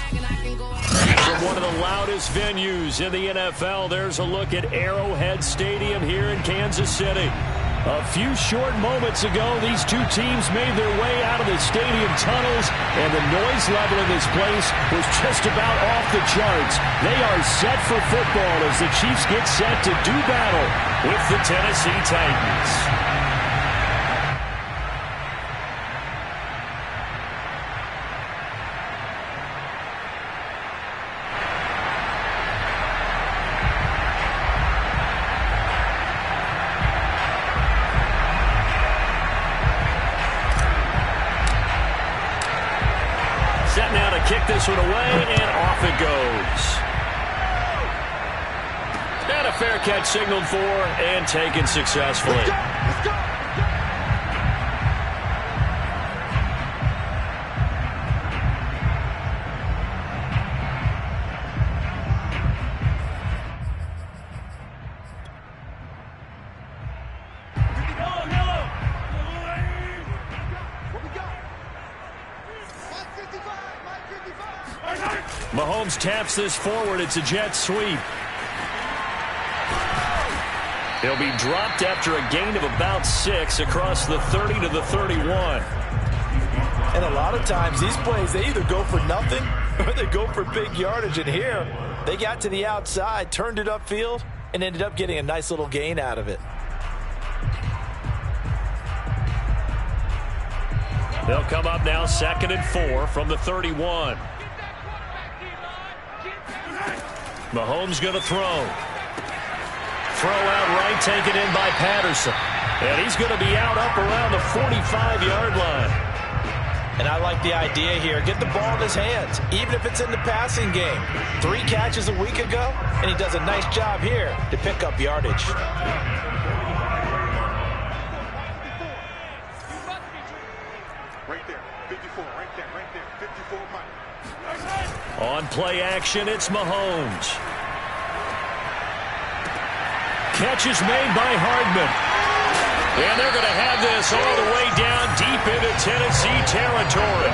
From one of the loudest venues in the NFL, there's a look at Arrowhead Stadium here in Kansas City. A few short moments ago, these two teams made their way out of the stadium tunnels, and the noise level in this place was just about off the charts. They are set for football as the Chiefs get set to do battle with the Tennessee Titans. Kick this one away, and off it goes. And a fair catch signaled for and taken successfully. Let's go. Mahomes taps this forward. It's a jet sweep. He'll be dropped after a gain of about 6 across the 30 to the 31. And a lot of times these plays, they either go for nothing or they go for big yardage. And here, they got to the outside, turned it upfield, and ended up getting a nice little gain out of it. They'll come up now 2nd and 4 from the 31. Mahomes going to throw. Throw out right, taken in by Patterson. And he's going to be out up around the 45-yard line. And I like the idea here. Get the ball in his hands, even if it's in the passing game. 3 catches a week ago, and he does a nice job here to pick up yardage. Right there, 54, right there, 54 Mike. On play action, it's Mahomes. Catch is made by Hardman. And they're going to have this all the way down deep into Tennessee territory.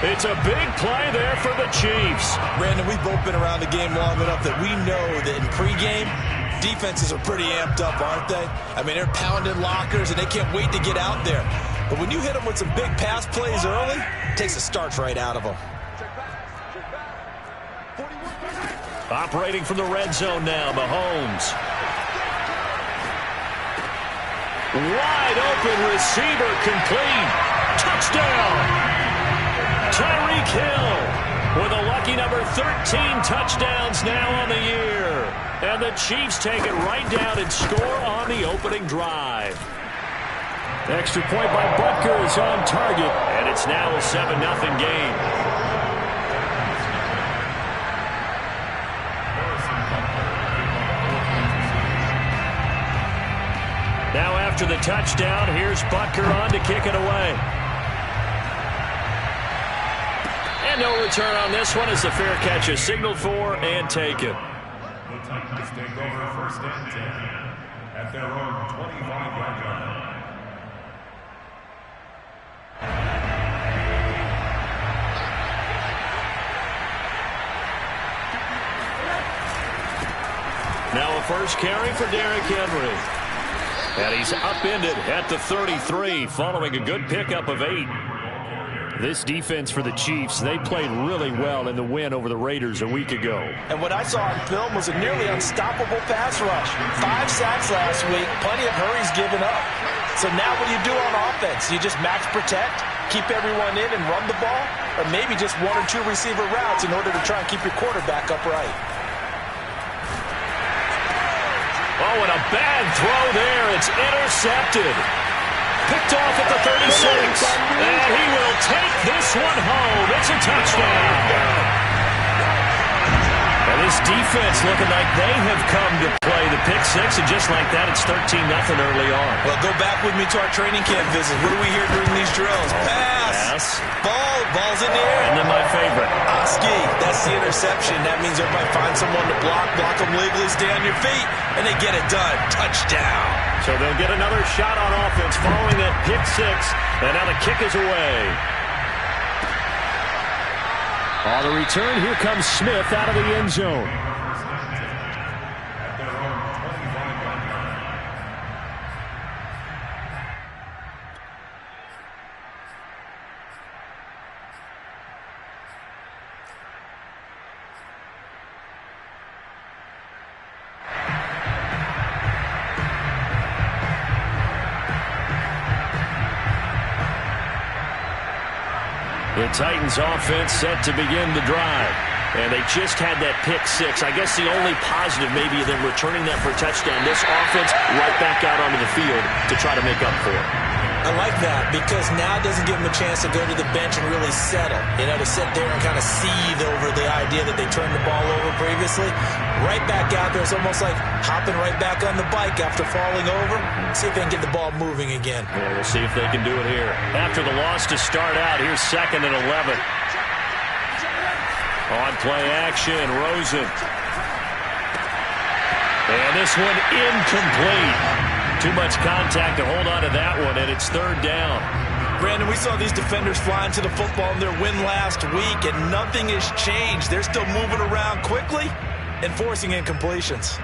It's a big play there for the Chiefs. Brandon, we've both been around the game long enough that we know that in pregame, defenses are pretty amped up, aren't they? I mean, they're pounding lockers, and they can't wait to get out there. But when you hit them with some big pass plays early, it takes the starch right out of them. Operating from the red zone now, Mahomes. Wide open receiver complete. Touchdown. Tyreek Hill with a lucky number 13 touchdowns now on the year. And the Chiefs take it right down and score on the opening drive. Extra point by Butker is on target, and it's now a 7-0 game. Now after the touchdown, here's Butker on to kick it away. And no return on this one as the fair catch is signaled for and taken. The Titans take over 1st and 10 at their own 25-yard line. Now a first carry for Derrick Henry. And he's upended at the 33 following a good pickup of 8. This defense for the Chiefs, they played really well in the win over the Raiders a week ago. And what I saw on film was a nearly unstoppable pass rush. 5 sacks last week, plenty of hurries given up. So now what do you do on offense? You just max protect, keep everyone in and run the ball, or maybe just 1 or 2 receiver routes in order to try and keep your quarterback upright. Oh, and a bad throw there. It's intercepted. Picked off at the 36. And he will take this one home. It's a touchdown. And this defense looking like they have come to play the pick 6, and just like that, it's 13-0 early on. Well, go back with me to our training camp visit. What do we hear during these drills? Pass. Ball's in the air. And then my favorite. Oski, that's the interception. That means everybody finds someone to block them legally, stay on your feet, and they get it done. Touchdown. So they'll get another shot on offense following that pick 6, and now the kick is away. On the return, here comes Smith out of the end zone. At their own 25-yard line. The Titans offense set to begin the drive. And they just had that pick six. I guess the only positive maybe of them returning that for a touchdown. This offense right back out onto the field to try to make up for it. I like that because now it doesn't give them a chance to go to the bench and really settle. To sit there and kind of seethe over the idea that they turned the ball over previously. Right back out there. It's almost like hopping right back on the bike after falling over. See if they can get the ball moving again. Yeah, we'll see if they can do it here. After the loss to start out, here's 2nd and 11. On play action, Rosen. And this one incomplete. Too much contact to hold on to that one, and it's 3rd down. Brandon, we saw these defenders flying to the football in their win last week, and nothing has changed. They're still moving around quickly and forcing incompletions.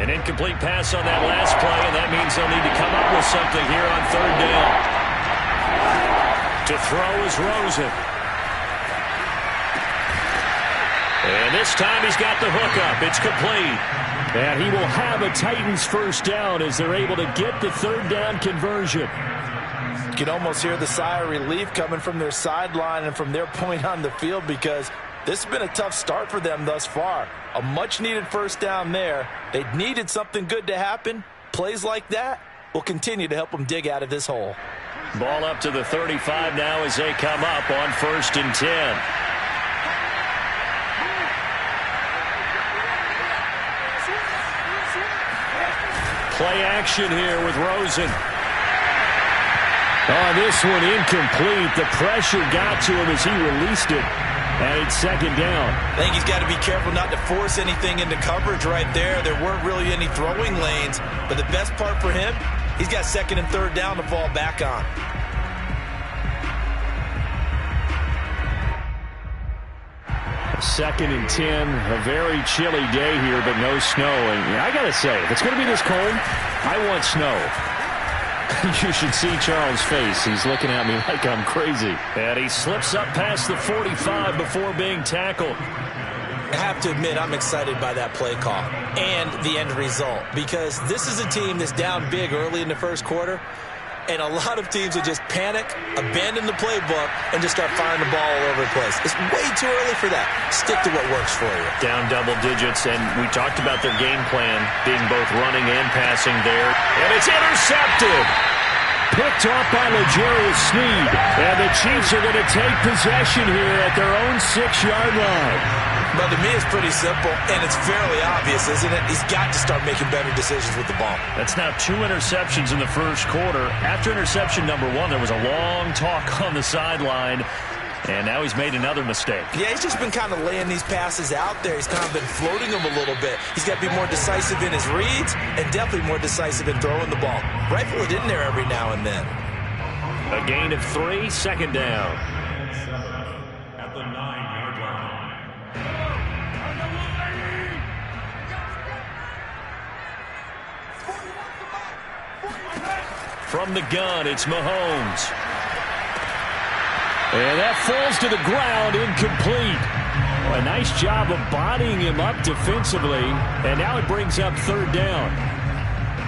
An incomplete pass on that last play, and that means they'll need to come up with something here on 3rd down. To throw is Rosen. And this time he's got the hook up. It's complete. And he will have a Titans first down as they're able to get the 3rd down conversion. You can almost hear the sigh of relief coming from their sideline and from their point on the field because this has been a tough start for them thus far. A much-needed first down there. They needed something good to happen. Plays like that will continue to help them dig out of this hole. Ball up to the 35 now as they come up on 1st and 10. Play action here with Rosen. Oh, this one incomplete. The pressure got to him as he released it. And it's 2nd down. I think he's got to be careful not to force anything into coverage right there. There weren't really any throwing lanes. But the best part for him, he's got 2nd and 3rd down to fall back on. Second and 10, a very chilly day here, but no snow. And I got to say, if it's going to be this cold, I want snow. You should see Charles' face. He's looking at me like I'm crazy. And he slips up past the 45 before being tackled. I have to admit, I'm excited by that play call and the end result because this is a team that's down big early in the first quarter, and a lot of teams will just panic, abandon the playbook, and just start firing the ball all over the place. It's way too early for that. Stick to what works for you. Down double digits, and we talked about their game plan being both running and passing there. And it's intercepted. Picked off by L'Jarius Sneed. And the Chiefs are going to take possession here at their own 6-yard line. But to me, it's pretty simple, and it's fairly obvious, isn't it? He's got to start making better decisions with the ball. That's now 2 interceptions in the first quarter. After interception number 1, there was a long talk on the sideline, and now he's made another mistake. Yeah, he's just been kind of laying these passes out there. He's kind of been floating them a little bit. He's got to be more decisive in his reads and definitely more decisive in throwing the ball. Rifle it in there every now and then. A gain of 3, 2nd down. At the 9-yard line. From the gun, it's Mahomes. And that falls to the ground, incomplete. A nice job of bodying him up defensively, and now it brings up 3rd down.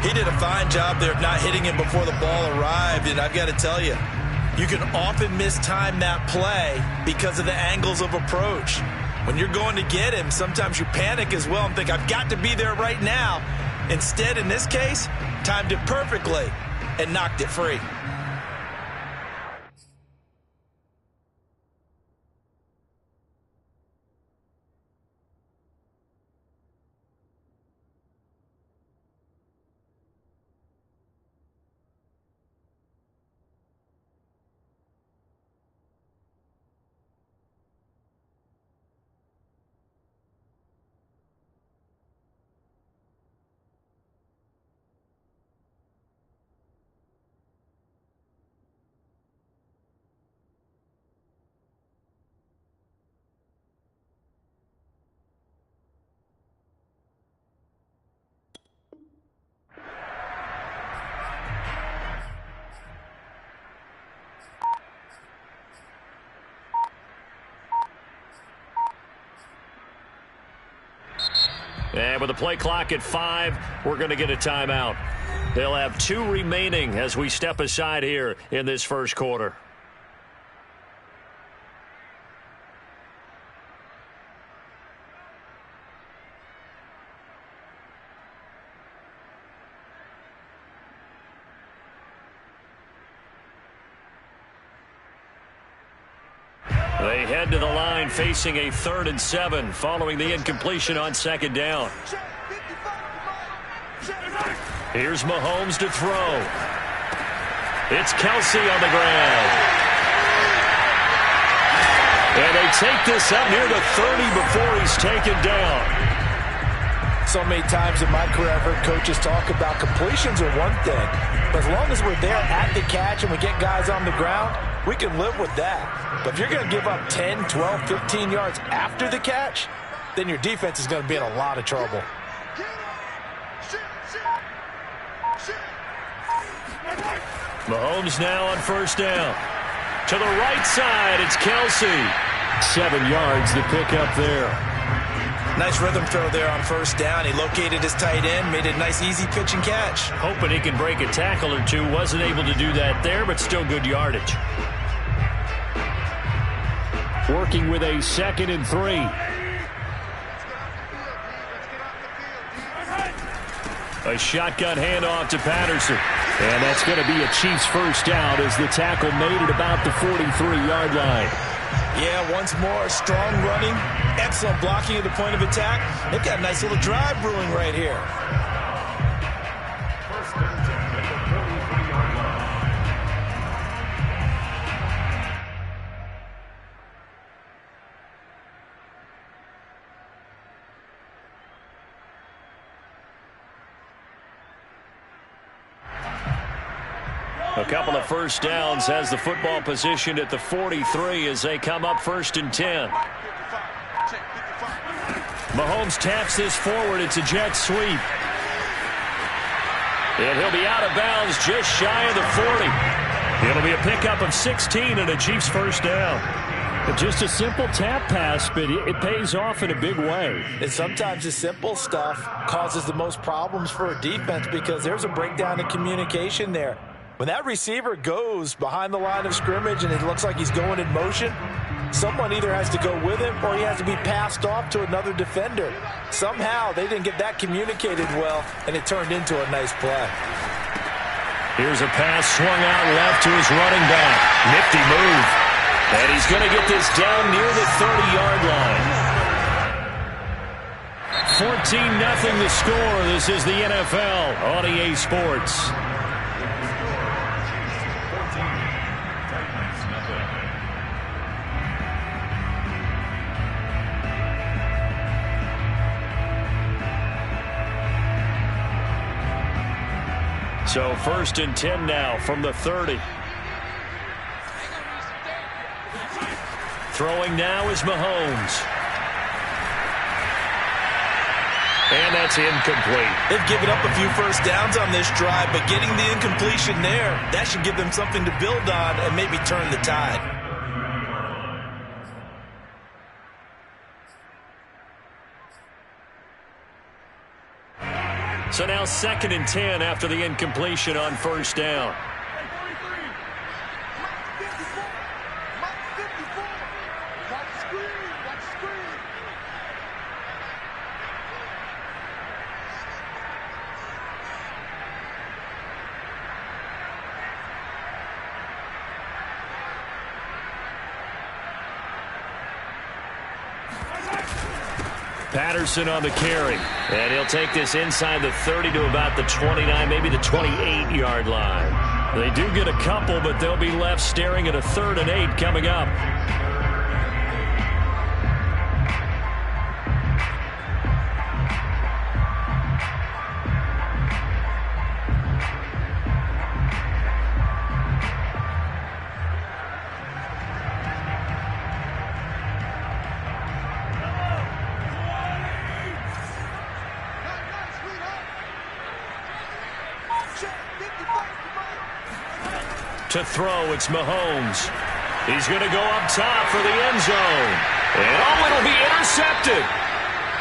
He did a fine job there of not hitting him before the ball arrived, and I've got to tell you, you can often mistime that play because of the angles of approach. When you're going to get him, sometimes you panic as well and think, I've got to be there right now. Instead, in this case, timed it perfectly and knocked it free. And with the play clock at 5, we're going to get a timeout. They'll have 2 remaining as we step aside here in this first quarter. They head to the line facing a 3rd and 7 following the incompletion on 2nd down. Here's Mahomes to throw. It's Kelce on the ground. And they take this up near the 30 before he's taken down. So many times in my career I've heard coaches talk about completions are one thing. But as long as we're there at the catch and we get guys on the ground, we can live with that. But if you're going to give up 10, 12, 15 yards after the catch, then your defense is going to be in a lot of trouble. Mahomes now on 1st down. To the right side, it's Kelce. 7 yards the pick up there. Nice rhythm throw there on 1st down. He located his tight end, made a nice easy pitch and catch. Hoping he can break a tackle or two. Wasn't able to do that there, but still good yardage. Working with a 2nd and 3. A shotgun handoff to Patterson. And that's going to be a Chiefs first down as the tackle made at about the 43-yard line. Yeah, once more, strong running, excellent blocking at the point of attack. They've got a nice little drive brewing right here. First and 10 at the 43-yard line. A couple of first downs has the football positioned at the 43 as they come up 1st and 10. Mahomes taps this forward. It's a jet sweep. And he'll be out of bounds just shy of the 40. It'll be a pickup of 16 and a Chiefs first down. Just a simple tap pass, but it pays off in a big way. And sometimes the simple stuff causes the most problems for a defense because there's a breakdown in communication there. When that receiver goes behind the line of scrimmage and it looks like he's going in motion, someone either has to go with him or he has to be passed off to another defender. Somehow they didn't get that communicated well, and it turned into a nice play. Here's a pass swung out left to his running back. Nifty move. And he's going to get this down near the 30-yard line. 14-0 the score. This is the NFL on EA Sports. So 1st and 10 now from the 30. Throwing now is Mahomes. And that's incomplete. They've given up a few first downs on this drive, but getting the incompletion there, that should give them something to build on and maybe turn the tide. So now 2nd and 10 after the incompletion on 1st down. Patterson on the carry. And he'll take this inside the 30 to about the 29, maybe the 28-yard line. They do get a couple, but they'll be left staring at a 3rd and 8 coming up. To throw, it's Mahomes. He's going to go up top for the end zone. And it'll be intercepted.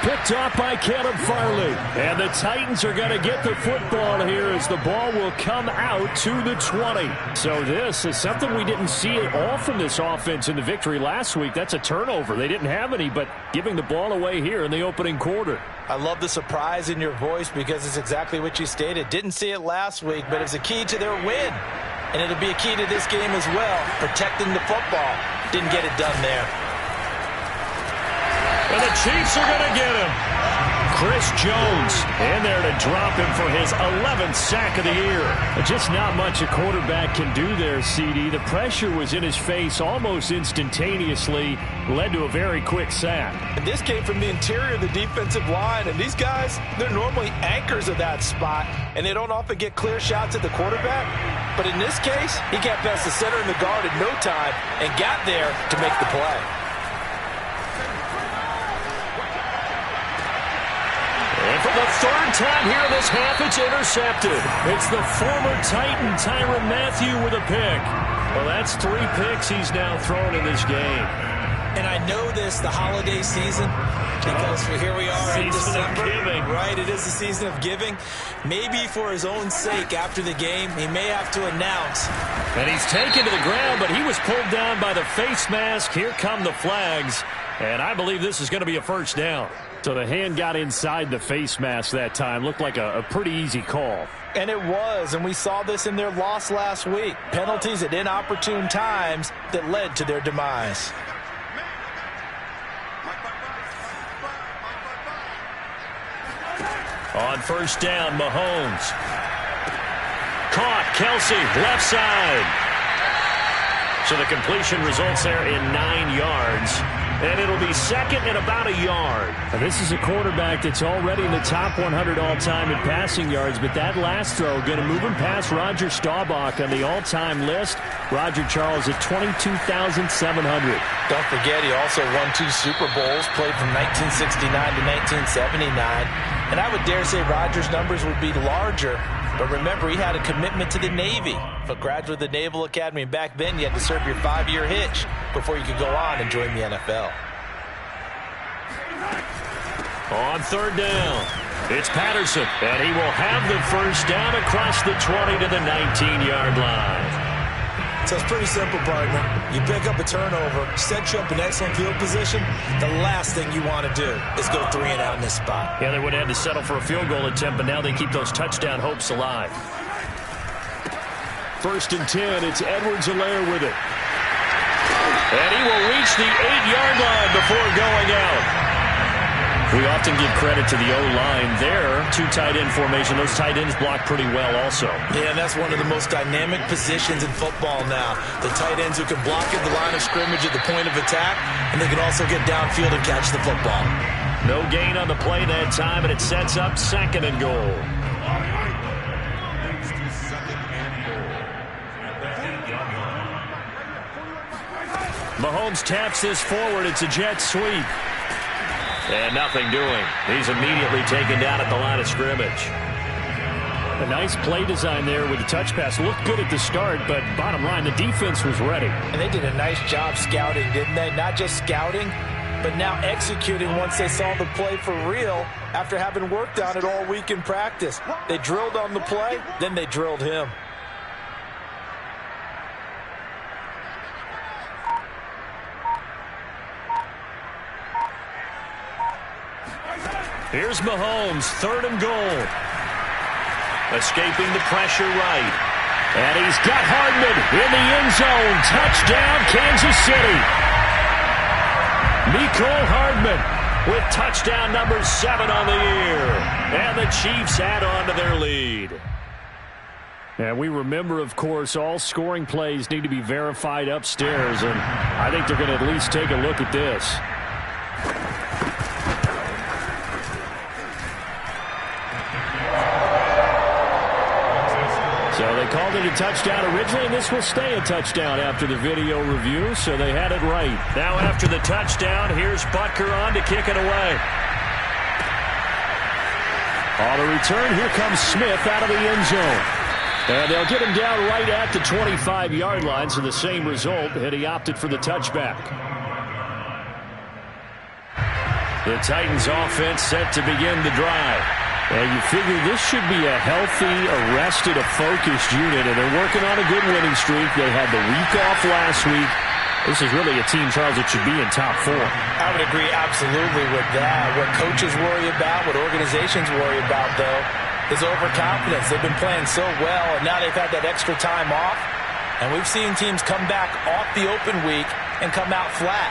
picked off by Caleb Farley. And the Titans are going to get the football here as the ball will come out to the 20. So this is something we didn't see at all from this offense in the victory last week. That's a turnover. They didn't have any, but giving the ball away here in the opening quarter. I love the surprise in your voice because it's exactly what you stated. Didn't see it last week, but it's a key to their win. And it'll be a key to this game as well, protecting the football. Didn't get it done there. And the Chiefs are going to get him. Chris Jones in there to drop him for his 11th sack of the year. Just not much a quarterback can do there, CD. The pressure was in his face almost instantaneously, led to a very quick sack. And this came from the interior of the defensive line, and these guys, they're normally anchors of that spot, and they don't often get clear shots at the quarterback. But in this case, he got past the center and the guard in no time and got there to make the play. And for the third time here in this half, it's intercepted. It's the former Titan Tyrann Mathieu with a pick. Well, that's 3 picks he's now thrown in this game. And I know this, the holiday season, because here we are in December. Giving. Right, it is the season of giving. Maybe for his own sake after the game, he may have to announce. And he's taken to the ground, but he was pulled down by the face mask. Here come the flags. And I believe this is going to be a first down. So the hand got inside the face mask that time. Looked like a pretty easy call. And it was, and we saw this in their loss last week. Penalties at inopportune times that led to their demise. On first down, Mahomes. Caught, Kelsey, left side. So the completion results there in 9 yards. And it'll be second and about a yard. Now, this is a quarterback that's already in the top 100 all-time in passing yards, but that last throw going to move him past Roger Staubach on the all-time list. Roger Charles at 22,700. Don't forget, he also won 2 Super Bowls, played from 1969 to 1979. And I would dare say Roger's numbers would be larger. But remember, he had a commitment to the Navy. A graduate of the Naval Academy. And back then, you had to serve your 5-year hitch before you could go on and join the NFL. On third down, it's Patterson. And he will have the first down across the 20 to the 19-yard line. So it's pretty simple, partner. You pick up a turnover, set you up in excellent field position. The last thing you want to do is go 3 and out in this spot. Yeah, they would have had to settle for a field goal attempt, but now they keep those touchdown hopes alive. First and 10, it's Edwards-Helaire with it. And he will reach the 8-yard line before going out. We often give credit to the O-line there. 2 tight end formation. Those tight ends block pretty well also. Yeah, and that's one of the most dynamic positions in football now. The tight ends who can block at the line of scrimmage at the point of attack, and they can also get downfield and catch the football. No gain on the play that time, and it sets up second and goal. Mahomes taps this forward. It's a jet sweep. And nothing doing. He's immediately taken down at the line of scrimmage. A nice play design there with the touch pass. Looked good at the start, but bottom line, the defense was ready. And they did a nice job scouting, didn't they? Not just scouting, but now executing once they saw the play for real after having worked on it all week in practice. They drilled on the play, then they drilled him. Here's Mahomes, third and goal. Escaping the pressure right. And he's got Hardman in the end zone. Touchdown, Kansas City. Mecole Hardman with touchdown number 7 on the year. And the Chiefs add on to their lead. And we remember, of course, all scoring plays need to be verified upstairs. And I think they're going to at least take a look at this. So they called it a touchdown originally, and this will stay a touchdown after the video review, so they had it right. Now after the touchdown, here's Butker on to kick it away. On the return, here comes Smith out of the end zone. And they'll get him down right at the 25-yard line, so the same result, and he opted for the touchback. The Titans offense set to begin the drive. And you figure this should be a healthy, arrested, a focused unit, and they're working on a good winning streak. They had the week off last week. This is really a team, Charles, that should be in top 4. I would agree absolutely with that. What coaches worry about, what organizations worry about, though, is overconfidence. They've been playing so well, and now they've had that extra time off. And we've seen teams come back off the open week and come out flat.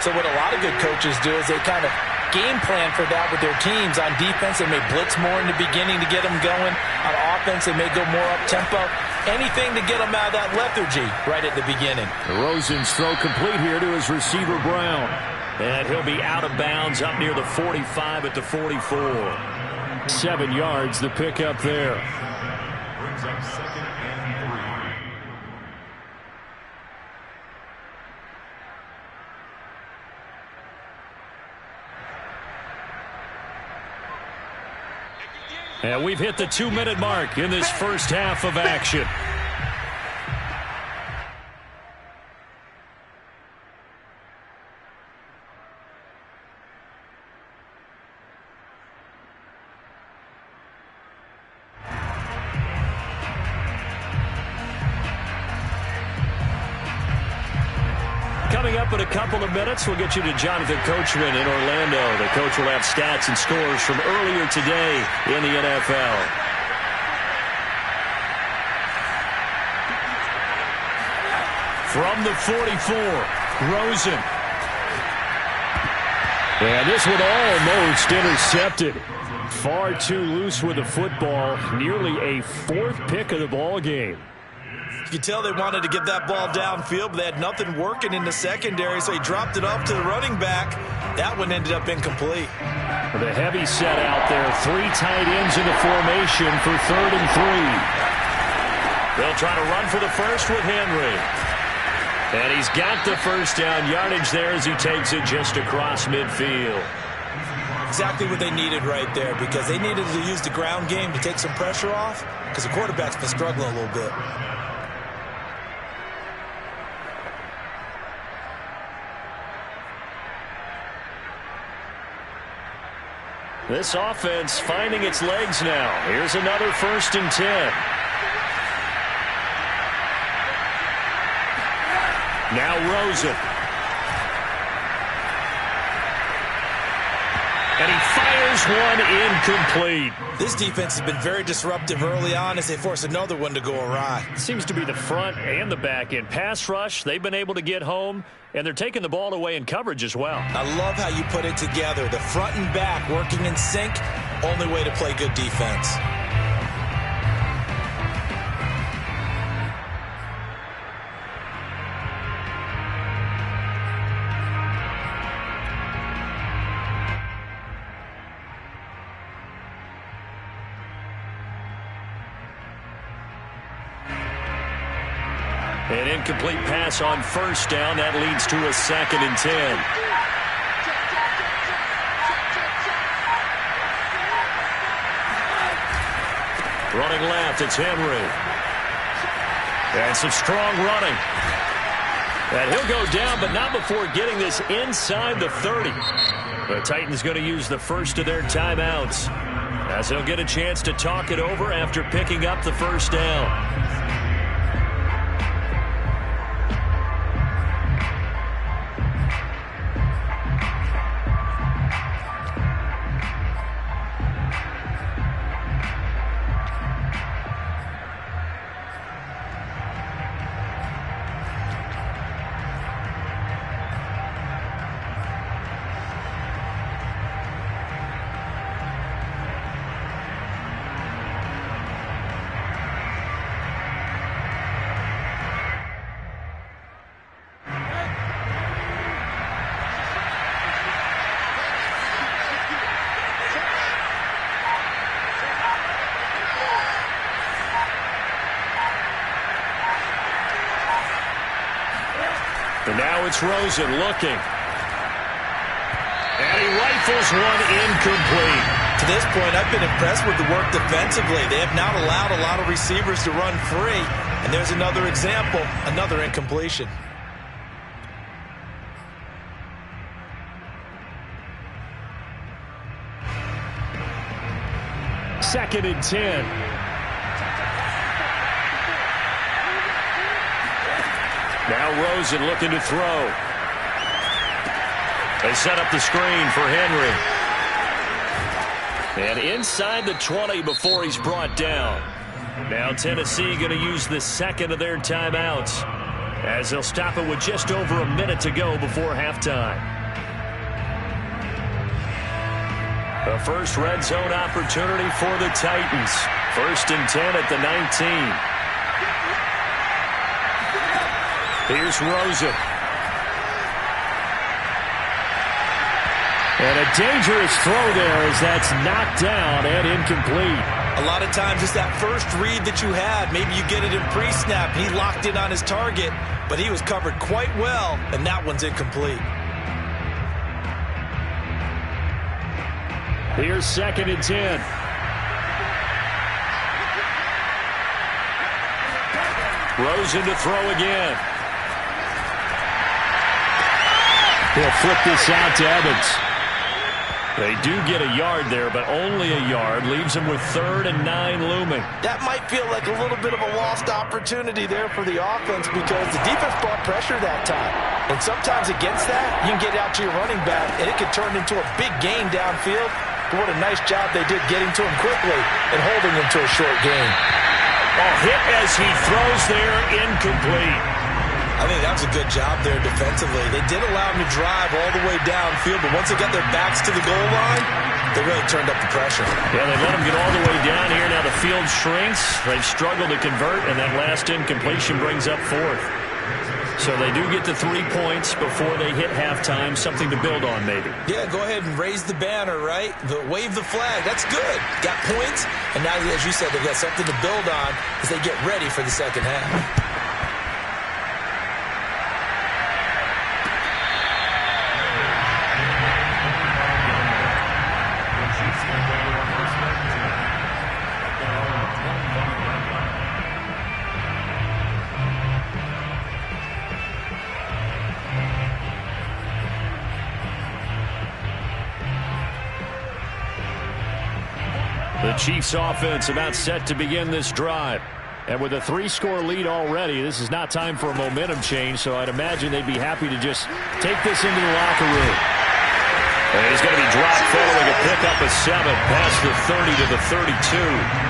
So what a lot of good coaches do is they kind of game plan for that with their teams. On defense, they may blitz more in the beginning to get them going. On offense, they may go more up-tempo. Anything to get them out of that lethargy right at the beginning. Rosen's throw complete here to his receiver, Brown. And he'll be out of bounds up near the 45 at the 44. 7 yards, the pickup there. Brings up 2nd and 3. And we've hit the 2-minute mark in this first half of action. Coming up in a couple of minutes, we'll get you to Jonathan Coachman in Orlando. The coach will have stats and scores from earlier today in the NFL. From the 44, Rosen. And this one almost intercepted. Far too loose with the football. Nearly a 4th pick of the ball game. You can tell they wanted to get that ball downfield, but they had nothing working in the secondary, so he dropped it off to the running back. That one ended up incomplete. The heavy set out there. 3 tight ends in the formation for 3rd and 3. They'll try to run for the first with Henry. And he's got the first down yardage there as he takes it just across midfield. Exactly what they needed right there, because they needed to use the ground game to take some pressure off, because the quarterback's been struggling a little bit. This offense finding its legs now. Here's another 1st and 10. Now Rosen. And he fires one incomplete. This defense has been very disruptive early on as they force another one to go awry. Seems to be the front and the back end. Pass rush, they've been able to get home, and they're taking the ball away in coverage as well. I love how you put it together. The front and back working in sync, only way to play good defense. An incomplete pass on 1st down. That leads to a 2nd and 10. Running left, it's Henry. And some strong running. And he'll go down, but not before getting this inside the 30. The Titans going to use the first of their timeouts, as they'll get a chance to talk it over after picking up the first down. And now it's Rosen looking. And he rifles one incomplete. To this point, I've been impressed with the work defensively. They have not allowed a lot of receivers to run free. And there's another example, another incompletion. 2nd and 10. Now Rosen looking to throw. They set up the screen for Henry. And inside the 20 before he's brought down. Now Tennessee going to use the second of their timeouts as they'll stop it with just over a minute to go before halftime. The first red zone opportunity for the Titans. 1st and 10 at the 19. Here's Rosen. And a dangerous throw there as that's knocked down and incomplete. A lot of times it's that first read that you had. Maybe you get it in pre-snap. He locked in on his target, but he was covered quite well, and that one's incomplete. Here's 2nd and 10. Rosen to throw again. He'll flip this out to Evans. They do get a yard there, but only a yard. Leaves them with 3rd and 9 looming. That might feel like a little bit of a lost opportunity there for the offense because the defense brought pressure that time. And sometimes against that, you can get out to your running back, and it could turn into a big gain downfield. But what a nice job they did getting to him quickly and holding him to a short gain. Hit as he throws there, incomplete. I think that was a good job there defensively. They did allow him to drive all the way downfield, but once they got their backs to the goal line, they really turned up the pressure. Yeah, they let him get all the way down here. Now the field shrinks. They've struggled to convert, and that last incompletion brings up 4th. So they do get the 3 points before they hit halftime, something to build on maybe. Yeah, go ahead and raise the banner, right? Wave the flag. That's good. Got points, and now, as you said, they've got something to build on as they get ready for the second half. The Chiefs offense about set to begin this drive. And with a 3-score lead already, this is not time for a momentum change, so I'd imagine they'd be happy to just take this into the locker room. And he's going to be dropped following a pickup of 7 past the 30 to the 32.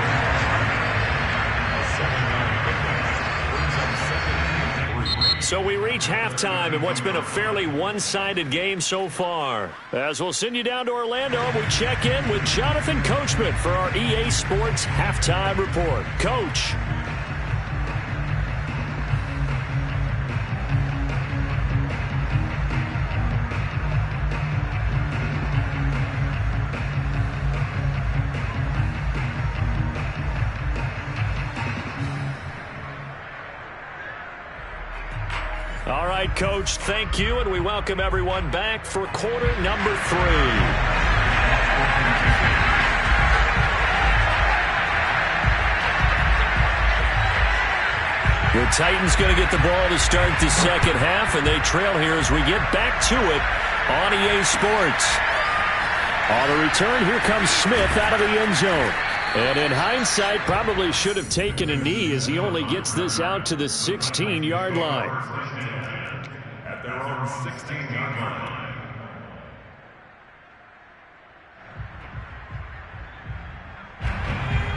So we reach halftime in what's been a fairly one-sided game so far. As we'll send you down to Orlando, we check in with Jonathan Coachman for our EA Sports Halftime Report. Coach. All right, Coach, thank you, and we welcome everyone back for quarter number 3. The Titans going to get the ball to start the second half, and they trail here as we get back to it on EA Sports. On the return, here comes Smith out of the end zone. And in hindsight, probably should have taken a knee as he only gets this out to the 16-yard line. At their own 16-yard line.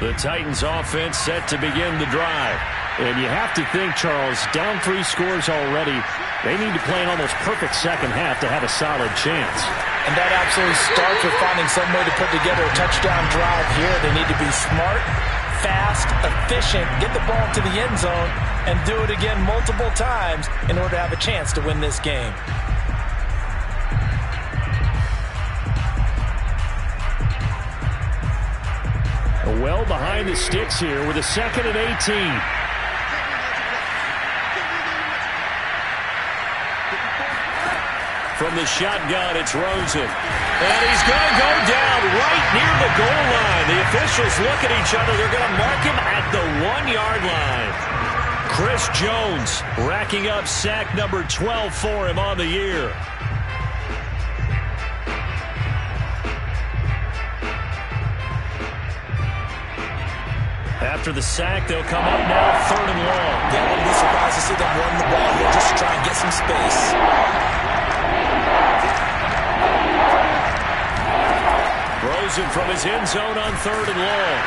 The Titans offense set to begin the drive. And you have to think, Charles, down 3 scores already, they need to play an almost perfect second half to have a solid chance. And that absolutely starts with finding some way to put together a touchdown drive here. They need to be smart, fast, efficient, get the ball to the end zone, and do it again multiple times in order to have a chance to win this game. Well behind the sticks here with a 2nd and 18. From the shotgun, it's Rosen. And he's going to go down right near the goal line. The officials look at each other. They're going to mark him at the 1-yard line. Chris Jones racking up sack number 12 for him on the year. After the sack, they'll come up now 3rd and long. Yeah, I wouldn't be surprised to see them run the ball here just to try and get some space. Throws it from his end zone on 3rd and long.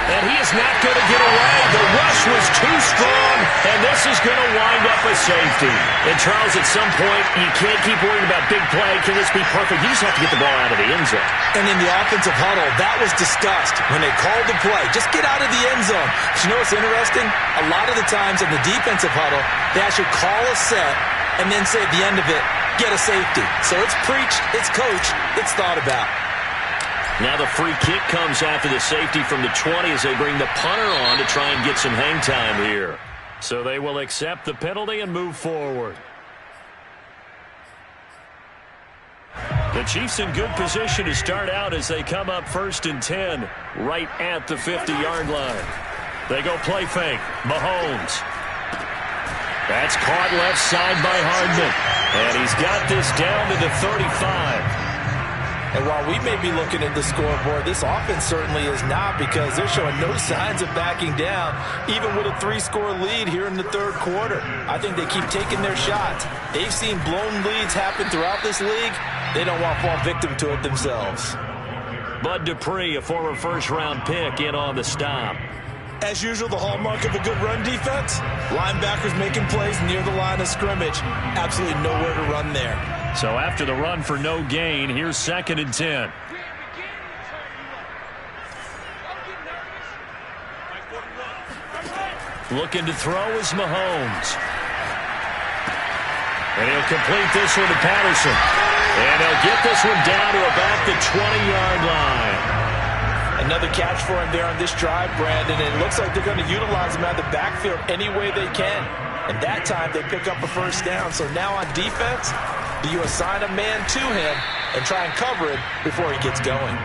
And he is not going to get away. The rush was too strong, and this is going to wind up a safety. And, Charles, at some point, you can't keep worrying about big play. Can this be perfect? You just have to get the ball out of the end zone. And in the offensive huddle, that was discussed when they called the play. Just get out of the end zone. But you know what's interesting? A lot of the times in the defensive huddle, they actually call a set and then say at the end of it, get a safety. So it's preached, it's coached, it's thought about. Now the free kick comes after the safety from the 20 as they bring the punter on to try and get some hang time here. So they will accept the penalty and move forward. The Chiefs in good position to start out as they come up 1st and 10 right at the 50-yard line. They go play fake. Mahomes. That's caught left side by Hardman. And he's got this down to the 35. And while we may be looking at the scoreboard, this offense certainly is not, because they're showing no signs of backing down, even with a 3-score lead here in the 3rd quarter. I think they keep taking their shots. They've seen blown leads happen throughout this league. They don't want to fall victim to it themselves. Bud Dupree, a former first-round pick, in on the stop. As usual, the hallmark of a good run defense, linebackers making plays near the line of scrimmage. Absolutely nowhere to run there. So after the run for no gain, here's 2nd and 10. Looking to throw is Mahomes. And he'll complete this one to Patterson. And he'll get this one down to about the 20-yard line. Another catch for him there on this drive, Brandon. And it looks like they're going to utilize him out of the backfield any way they can. And that time they pick up a 1st down. So now on defense, do you assign a man to him and try and cover it before he gets going?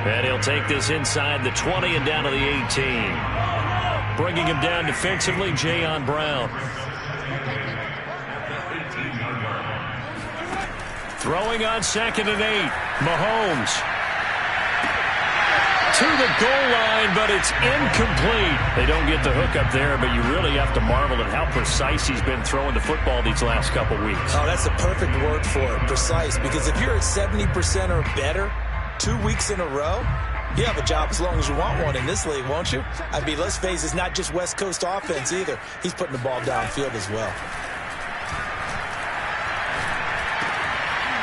And he'll take this inside the 20 and down to the 18. Bringing him down defensively, Jayon Brown. Throwing on 2nd and 8. Mahomes. To the goal line, but it's incomplete. They don't get the hook up there, but you really have to marvel at how precise he's been throwing the football these last couple weeks. Oh, that's the perfect word for it, precise, because if you're at 70% or better 2 weeks in a row, you have a job as long as you want one in this league, won't you? I mean, let's face it, it's not just West Coast offense either. He's putting the ball downfield as well.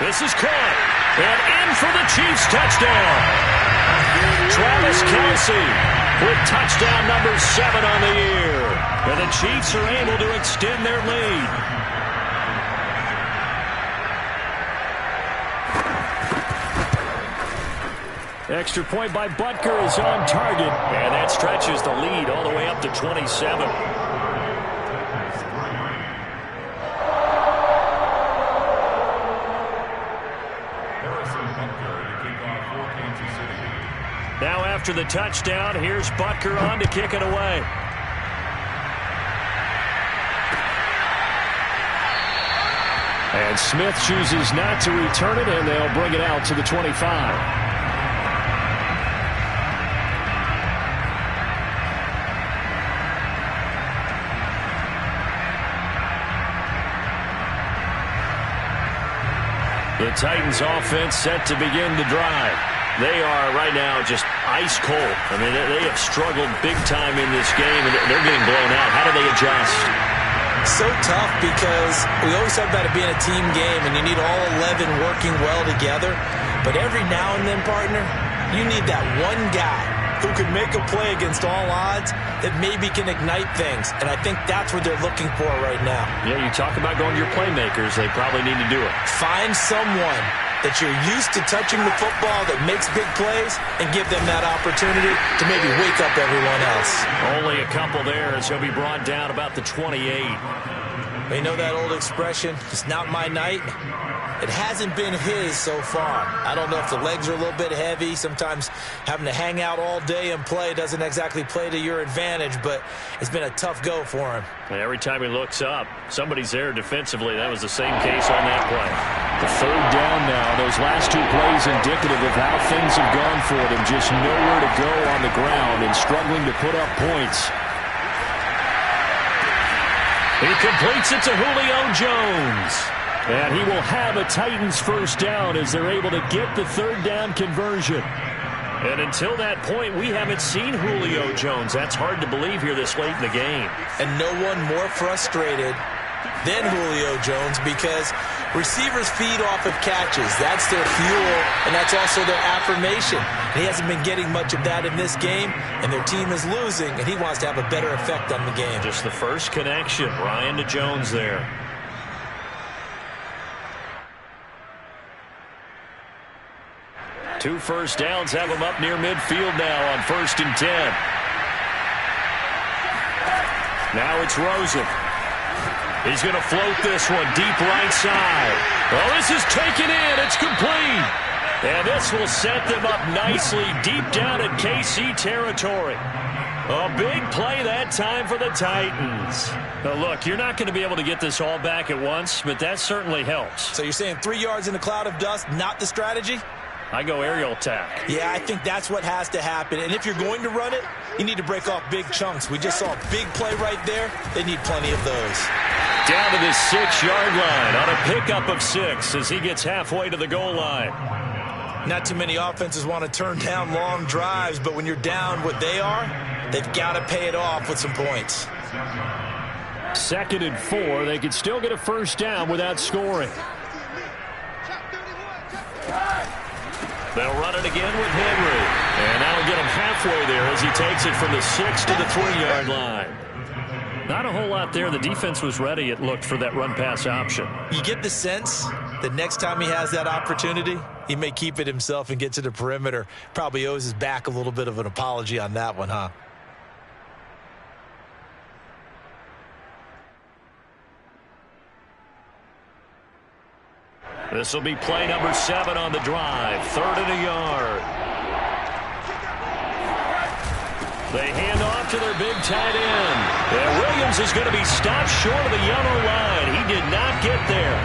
This is caught, and in for the Chiefs touchdown. Travis Kelce with touchdown number 7 on the year. And the Chiefs are able to extend their lead. Extra point by Butker is on target. And that stretches the lead all the way up to 27. Now after the touchdown, here's Butker on to kick it away. And Smith chooses not to return it, and they'll bring it out to the 25. The Titans offense set to begin the drive. They are right now just ice cold. I mean, they have struggled big time in this game, and they're getting blown out. How do they adjust? So tough, because we always talk about it being a team game, and you need all 11 working well together. But every now and then, partner, you need that one guy who can make a play against all odds that maybe can ignite things. And I think that's what they're looking for right now. Yeah, you talk about going to your playmakers. They probably need to do it. Find someone that you're used to touching the football that makes big plays and give them that opportunity to maybe wake up everyone else. Only a couple there as he'll be brought down about the 28. You know that old expression, it's not my night? It hasn't been his so far. I don't know if the legs are a little bit heavy. Sometimes having to hang out all day and play doesn't exactly play to your advantage, but it's been a tough go for him. Every time he looks up, somebody's there defensively. That was the same case on that play. The third down now. Those last two plays indicative of how things have gone for them. Just nowhere to go on the ground and struggling to put up points. He completes it to Julio Jones. And he will have a Titans first down as they're able to get the third down conversion. And until that point, we haven't seen Julio Jones. That's hard to believe here this late in the game. And no one more frustrated than Julio Jones because receivers feed off of catches. That's their fuel, and that's also their affirmation. And he hasn't been getting much of that in this game, and their team is losing, and he wants to have a better effect on the game. Just the first connection, Ryan to Jones there. Two first downs have him up near midfield now on 1st and 10. Now it's Rosen. He's going to float this one deep right side. Well, this is taken in. It's complete. And this will set them up nicely deep down in KC territory. A big play that time for the Titans. Now, look, you're not going to be able to get this all back at once, but that certainly helps. So you're saying 3 yards in a cloud of dust, not the strategy? I go aerial attack. Yeah, I think that's what has to happen. And if you're going to run it, you need to break off big chunks. We just saw a big play right there. They need plenty of those. Down to the 6-yard line on a pickup of 6 as he gets halfway to the goal line. Not too many offenses want to turn down long drives, but when you're down what they are, they've got to pay it off with some points. 2nd and 4. They could still get a first down without scoring. They'll run it again with Henry. And that'll get him halfway there as he takes it from the 6 to the 3-yard line. Not a whole lot there. The defense was ready, it looked, for that run-pass option. You get the sense that next time he has that opportunity, he may keep it himself and get to the perimeter. Probably owes his back a little bit of an apology on that one, huh? This will be play number 7 on the drive. 3rd and a yard. They hand off to their big tight end. And Williams is going to be stopped short of the yellow line. He did not get there.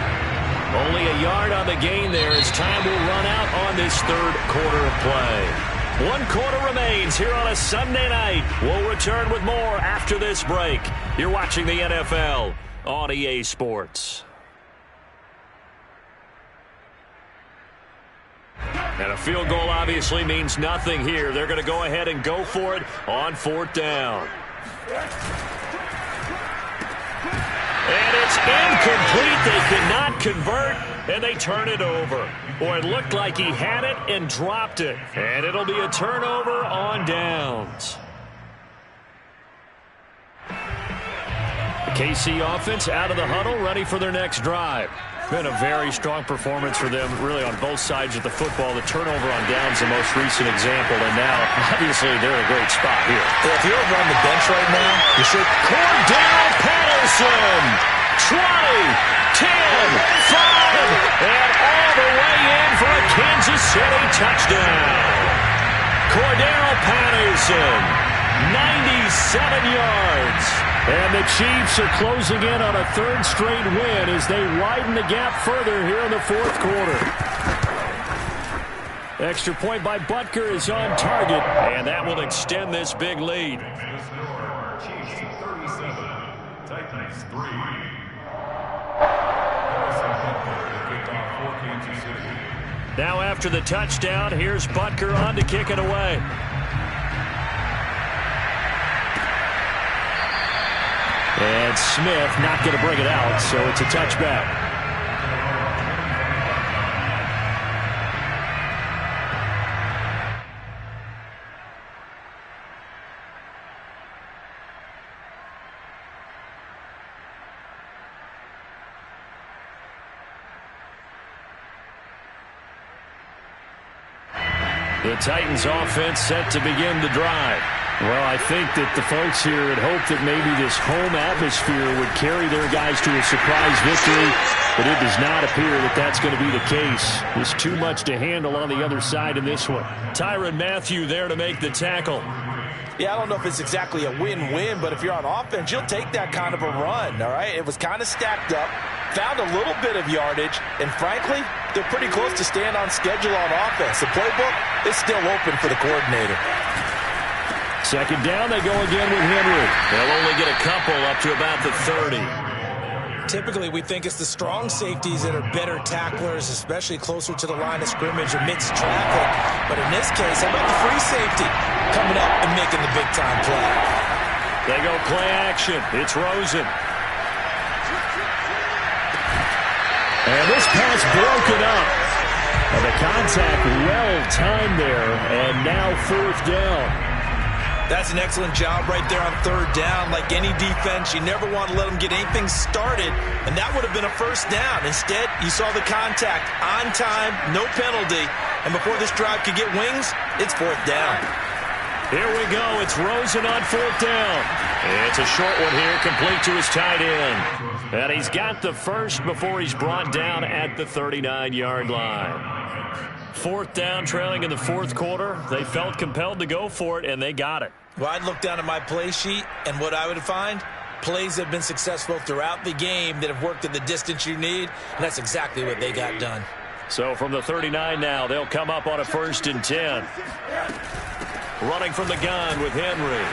Only a yard on the gain there as time will run out on this 3rd quarter of play. 1 quarter remains here on a Sunday night. We'll return with more after this break. You're watching the NFL on EA Sports. And a field goal obviously means nothing here. They're going to go ahead and go for it on 4th down. And it's incomplete. They cannot convert, and they turn it over. Boy, it looked like he had it and dropped it. And it'll be a turnover on downs. The KC offense out of the huddle, ready for their next drive. Been a very strong performance for them, really, on both sides of the football. The turnover on downs, the most recent example, and now, obviously, they're in a great spot here. Yeah, if you're over on the bench right now, you should. Cordarrelle Patterson, 20, 10, 5, and all the way in for a Kansas City touchdown. Cordarrelle Patterson, 97 yards. And the Chiefs are closing in on a 3rd straight win as they widen the gap further here in the 4th quarter. Extra point by Butker is on target, and that will extend this big lead. Chiefs 37, Titans 3. Now after the touchdown, here's Butker on to kick it away. And Smith not going to bring it out, so it's a touchback. The Titans offense set to begin the drive. Well, I think that the folks here had hoped that maybe this home atmosphere would carry their guys to a surprise victory, but it does not appear that that's going to be the case. There's too much to handle on the other side in this one. Tyrann Mathieu there to make the tackle. Yeah, I don't know if it's exactly a win-win, but if you're on offense, you'll take that kind of a run, all right? It was kind of stacked up. found a little bit of yardage, and frankly, they're pretty close to staying on schedule on offense. The playbook is still open for the coordinator. Second down, they go again with Henry. They'll only get a couple up to about the 30. Typically, we think it's the strong safeties that are better tacklers, especially closer to the line of scrimmage amidst traffic. But in this case, how about the free safety coming up and making the big-time play? They go play action. It's Rosen. And this pass broken up. And the contact well-timed there, and now fourth down. That's an excellent job right there on third down. Like any defense, you never want to let them get anything started, and that would have been a first down. Instead, you saw the contact on time, no penalty, and before this drive could get wings, it's fourth down. Here we go. It's Rosen on fourth down. It's a short one here, complete to his tight end. And he's got the first before he's brought down at the 39-yard line. Fourth down, trailing in the fourth quarter. They felt compelled to go for it, and they got it. Well, I'd look down at my play sheet, and what I would find, plays that have been successful throughout the game that have worked at the distance you need, and that's exactly what they got done. So from the 39 now, they'll come up on a 1st and 10. Running from the gun with Henry.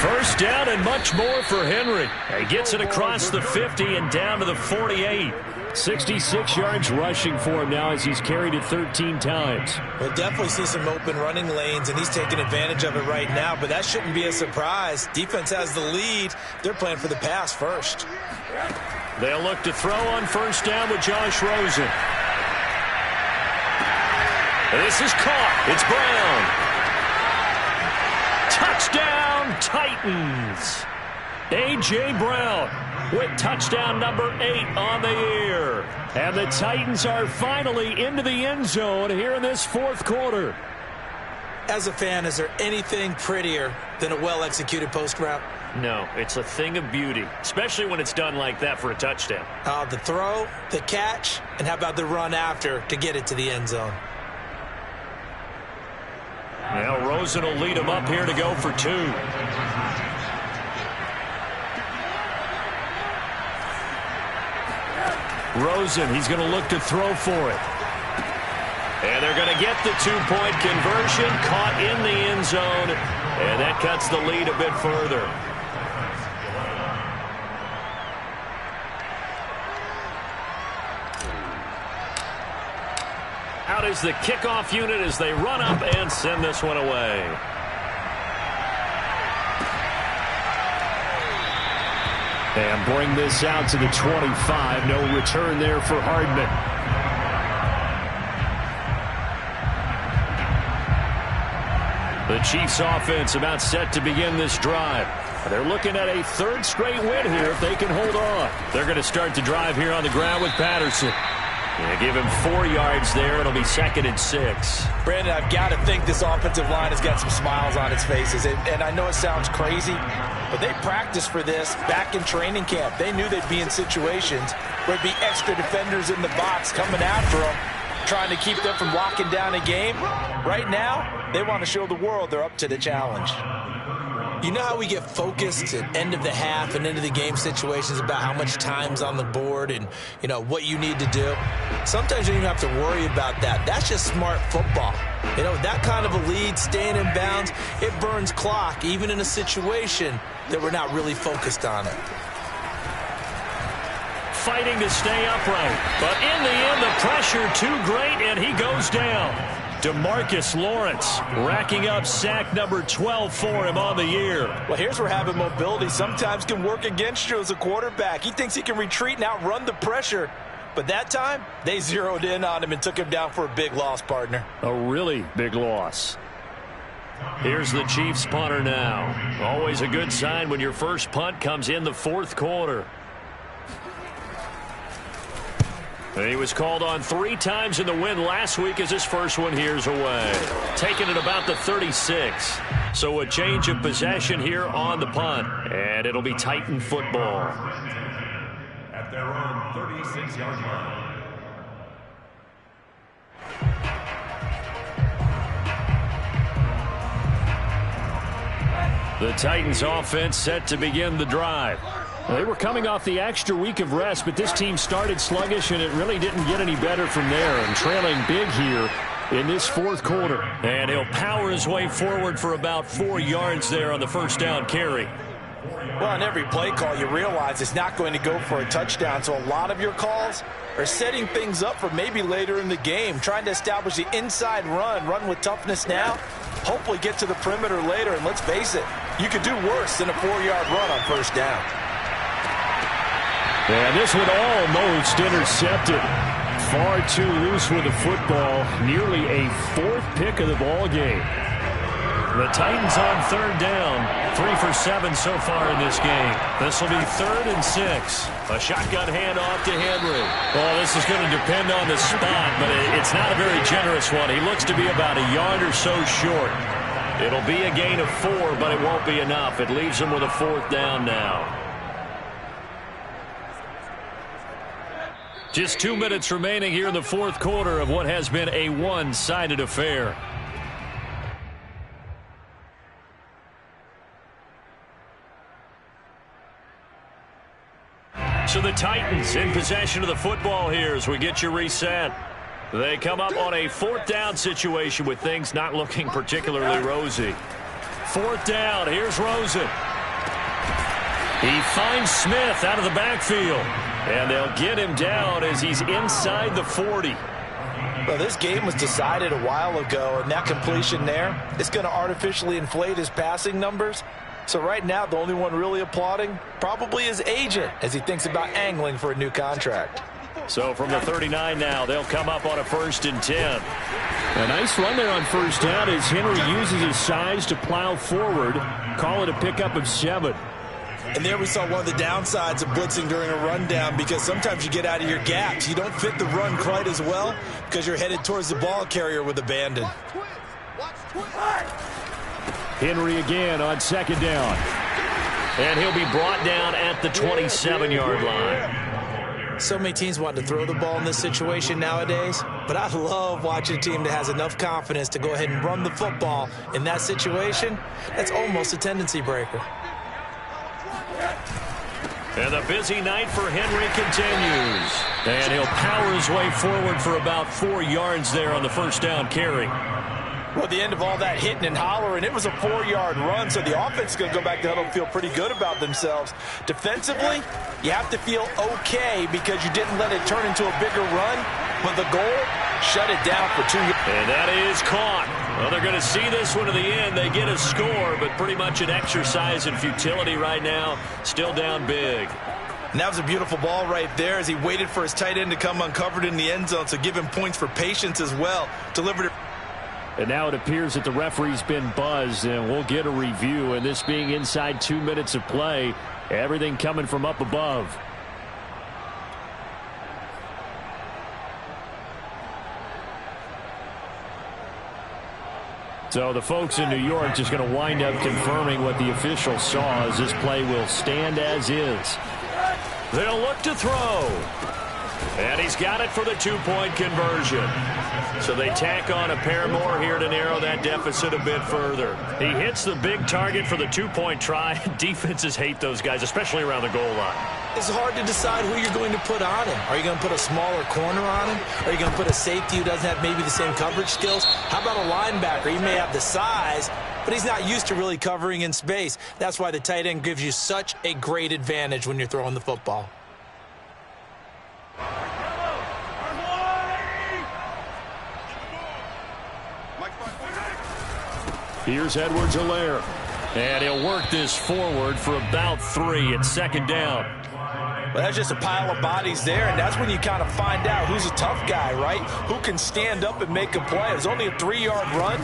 First down and much more for Henry. He gets it across the 50 and down to the 48. 66 yards rushing for him now as he's carried it 13 times. We'll definitely see some open running lanes, and he's taking advantage of it right now, but that shouldn't be a surprise. Defense has the lead. They're playing for the pass first. They'll look to throw on first down with Josh Rosen. This is caught. It's Brown. Touchdown, Titans. A.J. Brown with touchdown number 8 on the year. And the Titans are finally into the end zone here in this fourth quarter. As a fan, is there anything prettier than a well-executed post route? No, it's a thing of beauty, especially when it's done like that for a touchdown. The throw, the catch, and how about the run after to get it to the end zone? Now Rosen will lead him up here to go for 2. Rosen, he's going to look to throw for it. And they're going to get the 2-point conversion, caught in the end zone, and that cuts the lead a bit further. Out is the kickoff unit as they run up and send this one away. And bring this out to the 25. No return there for Hardman. The Chiefs offense about set to begin this drive. They're looking at a 3rd straight win here if they can hold on. They're going to start the drive here on the ground with Patterson. They give him 4 yards there. It'll be 2nd and 6. Brandon, I've got to think this offensive line has got some smiles on its faces. And I know it sounds crazy, but they practiced for this back in training camp. They knew they'd be in situations where there'd be extra defenders in the box coming after them, trying to keep them from locking down a game. Right now, they want to show the world they're up to the challenge. You know how we get focused at end of the half and into the game situations about how much time's on the board and, you know, what you need to do? Sometimes you don't even have to worry about that. That's just smart football. You know, that kind of a lead, staying in bounds, it burns clock, even in a situation that we're not really focused on it. Fighting to stay upright. But in the end, the pressure too great, and he goes down. DeMarcus Lawrence racking up sack number 12 for him on the year. Well, here's where having mobility sometimes can work against you as a quarterback. He thinks he can retreat and outrun the pressure. But that time, they zeroed in on him and took him down for a big loss, partner. A really big loss. Here's the Chiefs punter now. Always a good sign when your first punt comes in the fourth quarter. He was called on 3 times in the win last week as his first one here's away. Taking it about the 36. So a change of possession here on the punt. And it'll be Titan football. At their own 36-yard line. The Titans offense set to begin the drive. They were coming off the extra week of rest, but this team started sluggish, and it really didn't get any better from there, and trailing big here in this fourth quarter. And he'll power his way forward for about 4 yards there on the first down carry. Well, on every play call, you realize it's not going to go for a touchdown, so a lot of your calls are setting things up for maybe later in the game, trying to establish the inside run with toughness now, hopefully get to the perimeter later, and let's face it, you could do worse than a 4-yard run on first down. And this one almost intercepted. Far too loose with the football. Nearly a 4th pick of the ball game. The Titans on third down. 3 for 7 so far in this game. This will be 3rd and 6. A shotgun handoff to Henry. Well, this is going to depend on the spot, but it's not a very generous one. He looks to be about a yard or so short. It'll be a gain of 4, but it won't be enough. It leaves him with a 4th down now. Just 2 minutes remaining here in the fourth quarter of what has been a one-sided affair. So the Titans in possession of the football here as we get you reset. They come up on a 4th down situation with things not looking particularly rosy. 4th down. Here's Rosen. He finds Smith out of the backfield. And they'll get him down as he's inside the 40. Well, this game was decided a while ago, and that completion there is going to artificially inflate his passing numbers. So right now, the only one really applauding probably his agent as he thinks about angling for a new contract. So from the 39 now, they'll come up on a 1st and 10. A nice run there on first down as Henry uses his size to plow forward. Call it a pickup of 7. And there we saw one of the downsides of blitzing during a rundown, because sometimes you get out of your gaps. You don't fit the run quite as well because you're headed towards the ball carrier with abandon. Henry again on 2nd down. And he'll be brought down at the 27-yard line. So many teams want to throw the ball in this situation nowadays, but I love watching a team that has enough confidence to go ahead and run the football in that situation. That's almost a tendency breaker. And the busy night for Henry continues. And he'll power his way forward for about 4 yards there on the first down carry. Well, at the end of all that hitting and hollering, it was a 4-yard run, so the offense is going to go back to huddle and feel pretty good about themselves. Defensively, you have to feel okay because you didn't let it turn into a bigger run, but the goal, shut it down for 2 yards. And that is caught. Well, they're going to see this one to the end. They get a score, but pretty much an exercise in futility right now. Still down big. And that was a beautiful ball right there as he waited for his tight end to come uncovered in the end zone, so give him points for patience as well. Delivered it. And now it appears that the referee's been buzzed, and we'll get a review. And this being inside 2 minutes of play, everything coming from up above. So the folks in New York just going to wind up confirming what the official saw as this play will stand as is. They'll look to throw. And he's got it for the 2-point conversion. So they tack on a pair more here to narrow that deficit a bit further. He hits the big target for the 2-point try. Defenses hate those guys, especially around the goal line. It's hard to decide who you're going to put on him. Are you going to put a smaller corner on him? Are you going to put a safety who doesn't have maybe the same coverage skills? How about a linebacker? He may have the size, but he's not used to really covering in space. That's why the tight end gives you such a great advantage when you're throwing the football. Here's Edwards-Helaire. And he'll work this forward for about 3 at 2nd down. Well, that's just a pile of bodies there, and that's when you kind of find out who's a tough guy, right? Who can stand up and make a play. It was only a 3-yard run,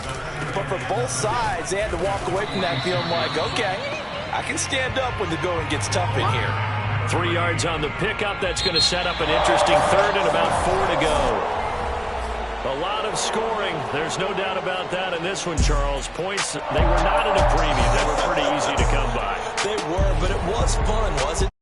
but for both sides, they had to walk away from that feeling like, okay, I can stand up when the going gets tough in here. 3 yards on the pickup. That's going to set up an interesting 3rd and about 4 to go. A lot of scoring. There's no doubt about that in this one, Charles. Points, they were not at a premium. They were pretty easy to come by. They were, but it was fun, wasn't it?